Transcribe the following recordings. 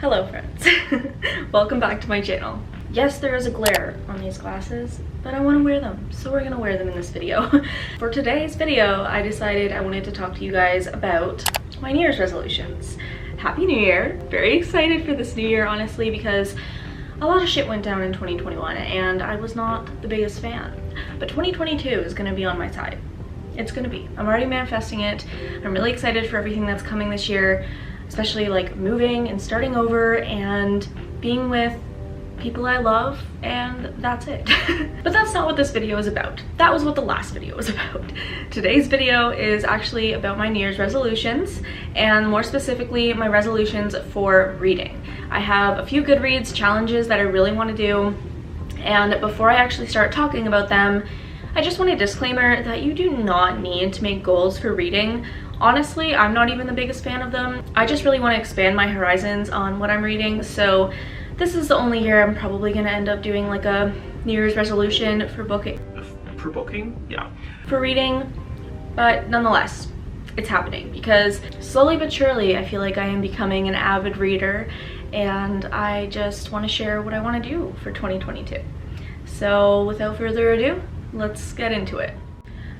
Hello friends, welcome back to my channel. Yes, there is a glare on these glasses, but I want to wear them, so we're gonna wear them in this video. For today's video, I decided I wanted to talk to you guys about my New Year's resolutions. Happy New Year! Very excited for this new year, honestly, because a lot of shit went down in 2021 and I was not the biggest fan. But 2022 is gonna be on my side. It's gonna be. I'm already manifesting it. I'm really excited for everything that's coming this year, especially like moving and starting over and being with people I love, and that's it. But that's not what this video is about. That was what the last video was about. Today's video is actually about my New Year's resolutions, and more specifically my resolutions for reading. I have a few Goodreads challenges that I really want to do, and before I actually start talking about them, I just want a disclaimer that you do not need to make goals for reading. Honestly, I'm not even the biggest fan of them. I just really want to expand my horizons on what I'm reading, so this is the only year I'm probably going to end up doing like a New Year's resolution for booking. For booking? Yeah. For reading, but nonetheless, it's happening because slowly but surely I feel like I am becoming an avid reader, and I just want to share what I want to do for 2022. So without further ado, let's get into it.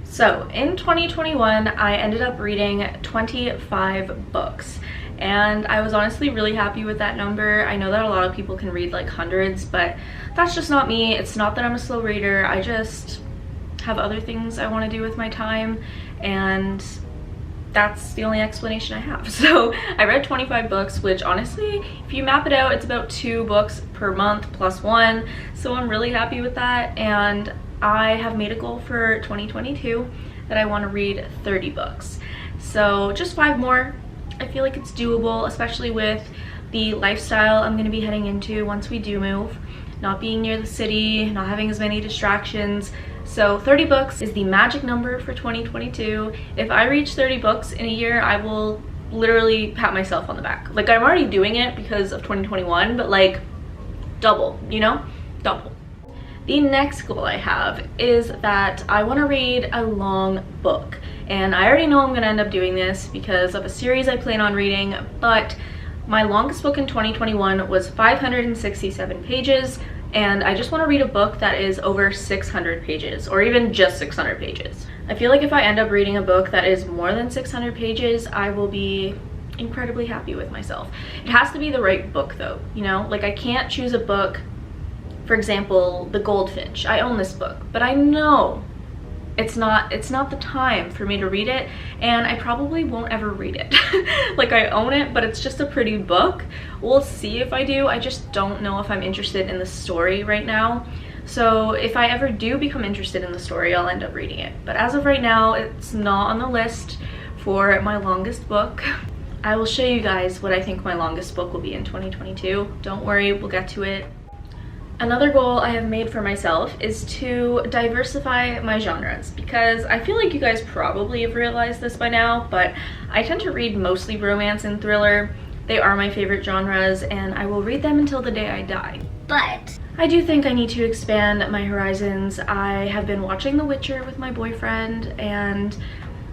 So in 2021, I ended up reading 25 books, and I was honestly really happy with that number. I know that a lot of people can read like hundreds, but that's just not me. It's not that I'm a slow reader. I just have other things I want to do with my time, and that's the only explanation I have. So I read 25 books, which honestly, if you map it out, it's about 2 books per month plus 1. So I'm really happy with that, and I have made a goal for 2022 that I want to read 30 books. So just 5 more. I feel like it's doable, especially with the lifestyle I'm going to be heading into once we do move. Not being near the city, not having as many distractions. So 30 books is the magic number for 2022. If I reach 30 books in a year, I will literally pat myself on the back. Like, I'm already doing it because of 2021, but like double, you know? Double. The next goal I have is that I want to read a long book, and I already know I'm going to end up doing this because of a series I plan on reading, but my longest book in 2021 was 567 pages, and I just want to read a book that is over 600 pages, or even just 600 pages. I feel like if I end up reading a book that is more than 600 pages, I will be incredibly happy with myself. It has to be the right book though, you know? Like, I can't choose a book. For example, The Goldfinch. I own this book, but I know it's not the time for me to read it, and I probably won't ever read it. Like, I own it, but it's just a pretty book. We'll see if I do. I just don't know if I'm interested in the story right now. So if I ever do become interested in the story, I'll end up reading it. But as of right now, it's not on the list for my longest book. I will show you guys what I think my longest book will be in 2022. Don't worry, we'll get to it. Another goal I have made for myself is to diversify my genres, because I feel like you guys probably have realized this by now, but I tend to read mostly romance and thriller. They are my favorite genres, and I will read them until the day I die. But I do think I need to expand my horizons. I have been watching The Witcher with my boyfriend and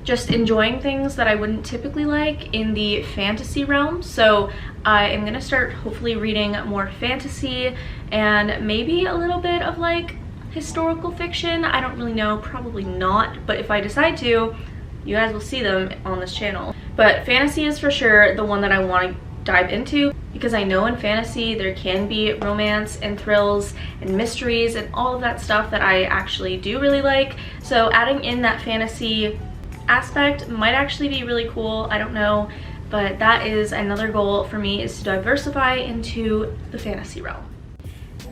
just enjoying things that I wouldn't typically like in the fantasy realm. So I am gonna start hopefully reading more fantasy and maybe a little bit of like historical fiction. I don't really know, probably not, but if I decide to, you guys will see them on this channel. But fantasy is for sure the one that I want to dive into, because I know in fantasy there can be romance and thrills and mysteries and all of that stuff that I actually do really like. So adding in that fantasy aspect might actually be really cool. I don't know, but that is another goal for me, is to diversify into the fantasy realm.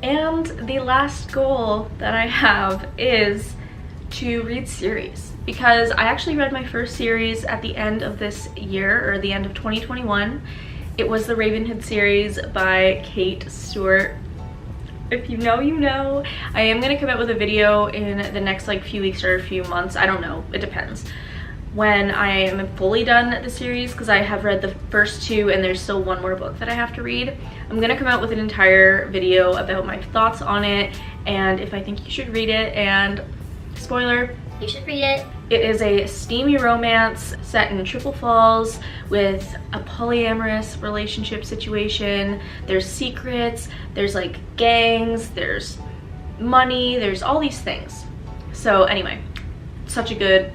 And the last goal that I have is to read series, because I actually read my first series at the end of this year, or the end of 2021. It was the Ravenhood series by Kate Stewart. If you know, you know. I am gonna come out with a video in the next like few weeks or a few months. I don't know, it depends, when I am fully done the series, because I have read the first 2 and there's still 1 more book that I have to read. I'm gonna come out with an entire video about my thoughts on it and if I think you should read it, and spoiler, you should read it. It is a steamy romance set in Triple Falls with a polyamorous relationship situation. There's secrets, there's like gangs, there's money, there's all these things. So anyway, such a good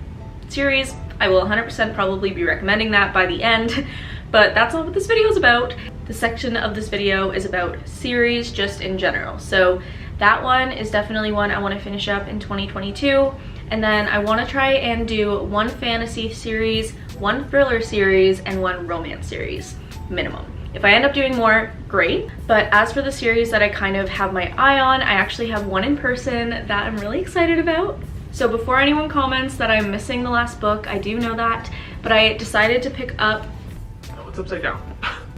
series. I will 100% probably be recommending that by the end, but that's not what this video is about. The section of this video is about series just in general. So that one is definitely one I want to finish up in 2022. And then I want to try and do one fantasy series, one thriller series, and one romance series, minimum. If I end up doing more, great. But as for the series that I kind of have my eye on, I actually have one in person that I'm really excited about. So before anyone comments that I'm missing the last book, I do know that, but I decided to pick up... Oh, it's upside down.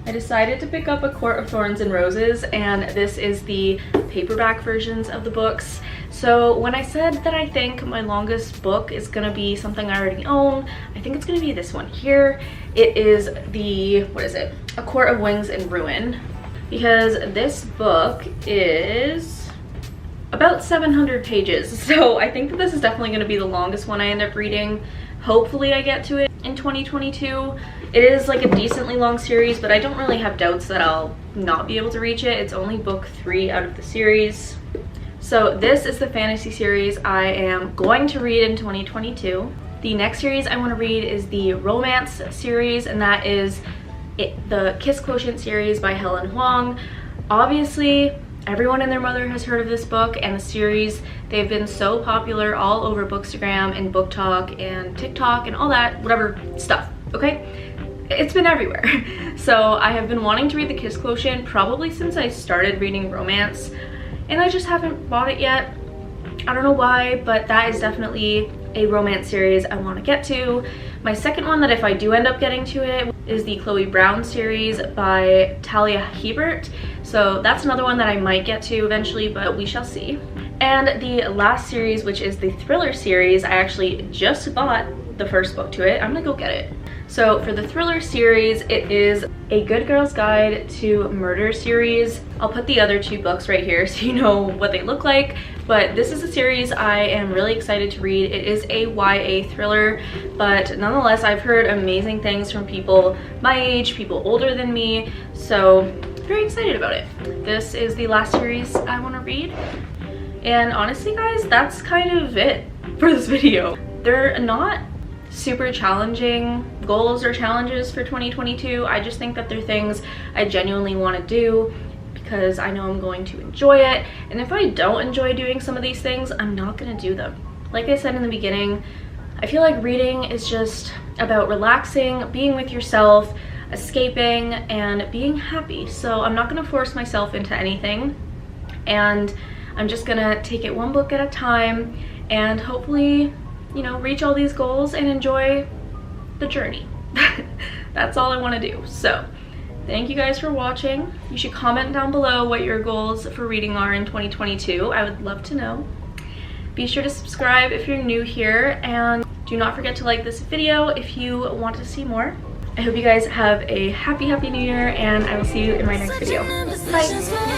I decided to pick up A Court of Thorns and Roses, and this is the paperback versions of the books. So when I said that I think my longest book is gonna be something I already own, I think it's gonna be this one here. It is the, what is it? A Court of Wings and Ruin, because this book is about 700 pages. So I think that this is definitely gonna be the longest one I end up reading. Hopefully I get to it in 2022. It is like a decently long series, but I don't really have doubts that I'll not be able to reach it. It's only book 3 out of the series. So this is the fantasy series I am going to read in 2022. The next series I want to read is the romance series, and that is the Kiss Quotient series by Helen Huang. Obviously, everyone and their mother has heard of this book and the series. They've been so popular all over Bookstagram and Book Talk and TikTok and all that, whatever stuff, okay? It's been everywhere. So I have been wanting to read the Kiss Quotient probably since I started reading romance, and I just haven't bought it yet. I don't know why, but that is definitely a romance series I want to get to. My second one that if I do end up getting to it is the Chloe Brown series by Talia Hebert. So that's another one that I might get to eventually, but we shall see. And the last series, which is the thriller series, I actually just bought the first book to it. I'm gonna go get it. So for the thriller series, it is A Good Girl's Guide to Murder series. I'll put the other 2 books right here so you know what they look like, but this is a series I am really excited to read. It is a YA thriller, but nonetheless, I've heard amazing things from people my age, people older than me, so very excited about it. This is the last series I want to read. And honestly, guys, that's kind of it for this video. They're not super challenging goals or challenges for 2022. I just think that they're things I genuinely want to do because I know I'm going to enjoy it. And if I don't enjoy doing some of these things, I'm not going to do them. Like I said in the beginning, I feel like reading is just about relaxing, being with yourself, escaping, and being happy. So I'm not going to force myself into anything, and I'm just gonna take it one book at a time and hopefully, you know, reach all these goals and enjoy the journey. That's all I want to do. So thank you guys for watching. You should comment down below what your goals for reading are in 2022. I would love to know. Be sure to subscribe if you're new here, and do not forget to like this video if you want to see more. I hope you guys have a happy new year, and I will see you in my next video. Bye.